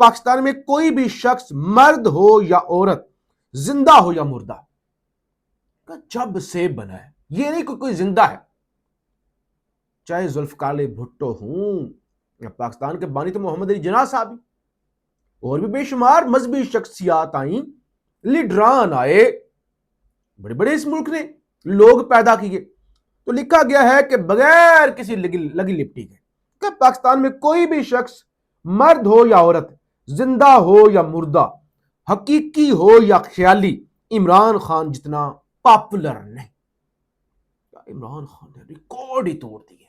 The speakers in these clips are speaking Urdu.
پاکستان میں کوئی بھی شخص مرد ہو یا عورت، زندہ ہو یا مردہ، جب سے بنا ہے، یہ نہیں کوئی زندہ ہے، چاہے ذوالفقار علی بھٹو ہوں یا پاکستان کے بانی تو محمد علی جناح صاحب، اور بھی بے شمار مذہبی شخصیات آئیں، لیڈران آئے، بڑے بڑے اس ملک نے لوگ پیدا کیے، تو لکھا گیا ہے کہ بغیر کسی لگی لپٹی کے کہ پاکستان میں کوئی بھی شخص مرد ہو یا عورت، زندہ ہو یا مردہ، حقیقی ہو یا خیالی، عمران خان جتنا پاپولر نہیں۔ عمران خان نے ریکارڈ ہی توڑ دی ہے،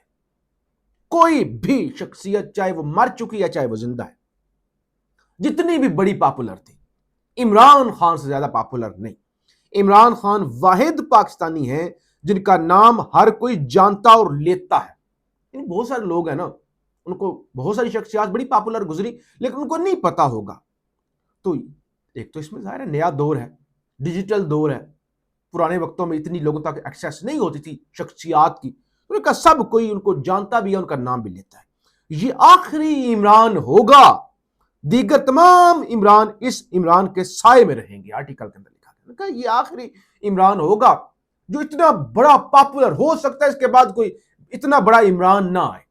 کوئی بھی شخصیت چاہے وہ مر چکی ہے چاہے وہ زندہ ہے، جتنی بھی بڑی پاپولر تھی، عمران خان سے زیادہ پاپولر نہیں۔ عمران خان واحد پاکستانی ہیں جن کا نام ہر کوئی جانتا اور لیتا ہے۔ بہت سارے لوگ ہیں نا، ان کو بہت ساری شخصیات بڑی پاپولر گزری لیکن ان کو نہیں پتا ہوگا۔ تو ایک تو اس میں ظاہر ہے نیا دور ہے، ڈیجیٹل دور ہے، پرانے وقتوں میں اتنی لوگوں تک ایکسیس نہیں ہوتی تھی شخصیات کی، ان کا سب کوئی ان کو جانتا بھی ہے، ان کا نام بھی لیتا ہے۔ یہ آخری عمران ہوگا، دیگر تمام عمران اس عمران کے سائے میں رہیں گے۔ آرٹیکل کے اندر لکھا گیا کہ یہ آخری عمران ہوگا جو اتنا بڑا پاپولر ہو سکتا ہے، اس کے بعد کوئی اتنا بڑا عمران نہ آئے،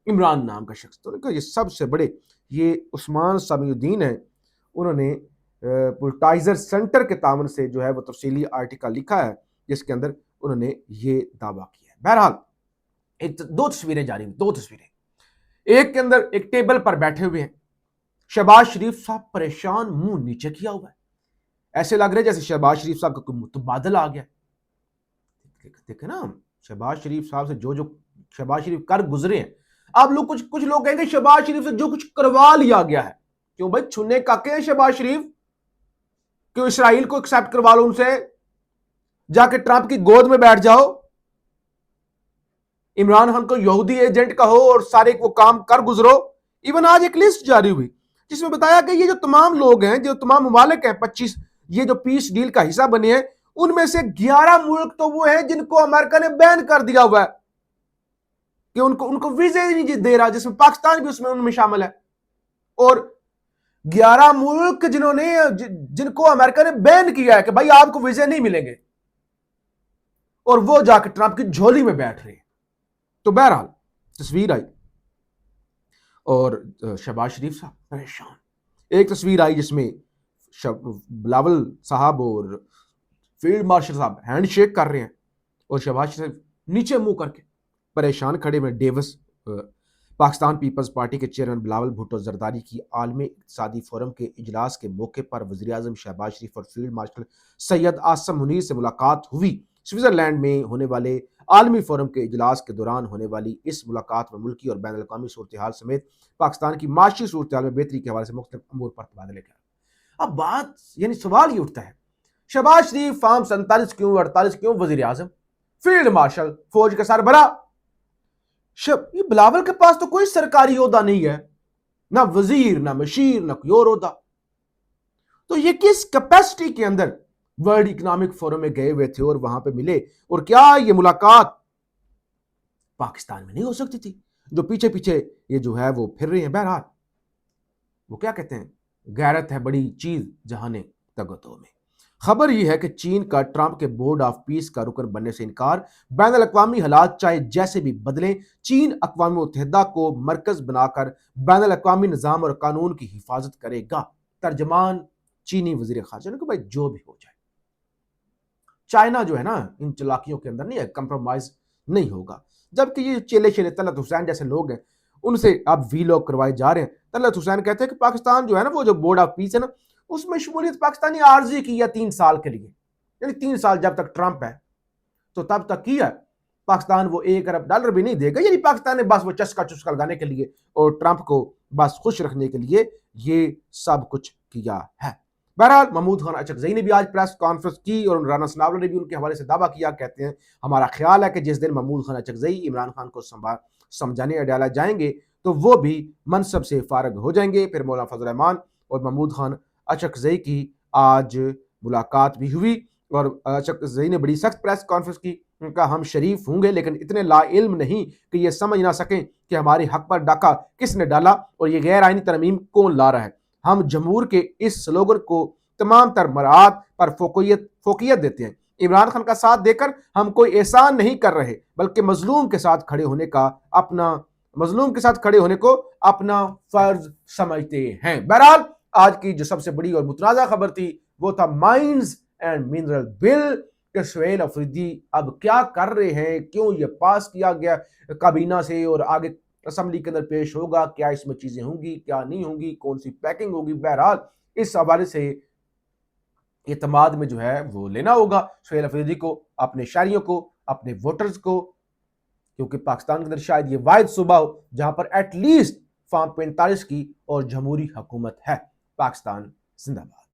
عمران نام کا شخص۔ تو یہ سب سے بڑے، یہ عثمان سمیع الدین ہیں، انہوں نے پولٹائزر سینٹر کے تعاون سے جو ہے وہ تفصیلی آرٹیکل لکھا ہے جس کے اندر انہوں نے یہ دعویٰ کیا ہے۔ بہرحال دو تصویریں جاری ہوئی، دو تصویریں، ایک کے اندر ایک ٹیبل پر بیٹھے ہوئے ہیں، شہباز شریف صاحب پریشان، منہ نیچے کیا ہوا ہے، ایسے لگ رہے جیسے شہباز شریف صاحب کا کوئی متبادل آ گیا۔ دیکھیں نا شہباز شریف صاحب سے جو شہباز شریف کر گزرے ہیں، آپ لوگ کچھ لوگ کہیں گے شہباز شریف سے جو کچھ کروا لیا گیا ہے، کیوں بھائی چھنے کاکے ہیں شہباز شریف، کیوں اسرائیل کو ایکسیپٹ کروا لو ان سے، جا کے ٹرمپ کی گود میں بیٹھ جاؤ، عمران خان کو یہودی ایجنٹ کہو اور سارے وہ کام کر گزرو۔ ایون آج ایک لسٹ جاری ہوئی جس میں بتایا کہ یہ جو تمام لوگ ہیں، جو تمام ممالک ہیں، 25 یہ جو پیس ڈیل کا حصہ بنے ہیں، ان میں سے 11 ملک تو وہ ہیں جن کو امریکہ نے بین کر دیا ہوا ہے کہ ان کو ویزے نہیں دے رہا، جس میں پاکستان بھی ان میں شامل ہے، اور 11 ملک جن کو امریکہ نے بین کیا ہے کہ بھائی آپ کو ویزے نہیں ملیں گے، اور وہ جا کے ٹرمپ کی جھولی میں بیٹھ رہے ہیں۔ تو بہرحال تصویر آئی اور شہباز شریف صاحب پریشان، ایک تصویر آئی جس میں بلاول صاحب اور فیلڈ مارشل صاحب ہینڈ شیک کر رہے ہیں اور شہباز شریف نیچے منہ کر کے پریشان کھڑے میں۔ ڈیوس پاکستان پیپلز پارٹی کے چیئرمین بلاول بھٹو زرداری کی عالمی اقتصادی فورم کے اجلاس کے موقع پر وزیر اعظم شہباز شریف اور فیلڈ مارشل سید آصم منیر سے ملاقات ہوئی۔ سوئٹزرلینڈ میں ہونے والے عالمی فورم کے اجلاس کے دوران ہونے والی اس ملاقات میں ملکی اور بین الاقوامی صورتحال سمیت پاکستان کی معاشی صورتحال میں بہتری کے حوالے سے مختلف امور پر تبادلے کیا۔ اب بات یعنی سوال یہ اٹھتا ہے، شہباز شریف فارم 47 کیوں 48 کیوں وزیر اعظم، فیلڈ مارشل فوج کا سربراہ، یہ بلاول کے پاس تو کوئی سرکاری عہدہ نہیں ہے، نہ وزیر نہ مشیر نہ کوئی اور عہدہ، تو یہ کس کیپیسٹی کے اندر ورلڈ اکنامک فورم میں گئے ہوئے تھے اور وہاں پہ ملے؟ اور کیا یہ ملاقات پاکستان میں نہیں ہو سکتی تھی؟ جو پیچھے پیچھے یہ جو ہے وہ پھر رہے ہیں۔ بہرحال وہ کیا کہتے ہیں، غیرت ہے بڑی چیز جہانے تگتوں میں۔ خبر یہ ہے کہ چین کا ٹرمپ کے بورڈ آف پیس کا رکن بننے سے انکار، بین الاقوامی حالات چاہے جیسے بھی بدلیں، چین اقوام متحدہ کو مرکز بنا کر بین الاقوامی نظام اور قانون کی حفاظت کرے گا۔ ترجمان چینی وزیر خارجہ نے کہا بھائی جو بھی ہو جائے، چائنا جو ہے نا ان چلاکیوں کے اندر نہیں ہے، کمپرومائز نہیں ہوگا۔ جبکہ یہ چیلے شیلے طلعت حسین جیسے لوگ ہیں، ان سے اب ویلاگ کروائے جا رہے ہیں۔ طلعت حسین کہتے ہیں کہ پاکستان جو ہے نا، وہ جو بورڈ آف پیس ہے نا، اس میں شمولیت پاکستانی عارضی کی ہے 3 سال کے لیے، یعنی 3 سال جب تک ٹرمپ ہے تو تب تک کیا پاکستان وہ $1 ارب بھی نہیں دے گا، یعنی پاکستان نے بس وہ چسکا لگانے کے لیے اور ٹرمپ کو بس خوش رکھنے کے لیے یہ سب کچھ کیا ہے۔ بہرحال محمود خان اچکزئی نے بھی آج پریس کانفرنس کی اور رانا ثناءاللہ نے بھی ان کے حوالے سے دعویٰ کیا، کہتے ہیں ہمارا خیال ہے کہ جس دن محمود خان اچکزئی عمران خان کو سمجھانے اڈالا جائیں گے تو وہ بھی منصب سے فارغ ہو جائیں گے۔ پھر مولانا فضل الرحمان اور محمود خان اچکزئی کی آج ملاقات بھی ہوئی اور اچکزئی نے بڑی سخت پریس کانفرنس کی، ان کا ہم شریف ہوں گے لیکن اتنے لا علم نہیں کہ یہ سمجھ نہ سکیں کہ ہمارے حق پر ڈاکہ کس نے ڈالا اور یہ غیر آئینی ترمیم کون لا رہا ہے۔ ہم جمہور کے اس سلوگن کو تمام تر مراعات پر فوقیت دیتے ہیں۔ عمران خان کا ساتھ دے کر ہم کوئی احسان نہیں کر رہے، بلکہ مظلوم کے ساتھ کھڑے ہونے کو اپنا فرض سمجھتے ہیں۔ بہرحال آج کی جو سب سے بڑی اور متنازع خبر تھی وہ تھا مائنز اینڈ منرل بل کہ سہیل افریدی اب کیا کر رہے ہیں، کیوں یہ پاس کیا گیا کابینہ سے اور آگے اسمبلی کے اندر پیش ہوگا، کیا اس میں چیزیں ہوں گی، کیا نہیں ہوں گی، کون سی پیکنگ ہوگی۔ بہرحال اس حوالے سے اعتماد میں جو ہے وہ لینا ہوگا سہیل افریدی کو، اپنے شہریوں کو، اپنے ووٹرز کو، کیونکہ پاکستان کے اندر شاید یہ واحد صوبہ ہو جہاں پر ایٹ لیسٹ فارم 45 کی اور جمہوری حکومت ہے۔ پاکستان زندہ باد۔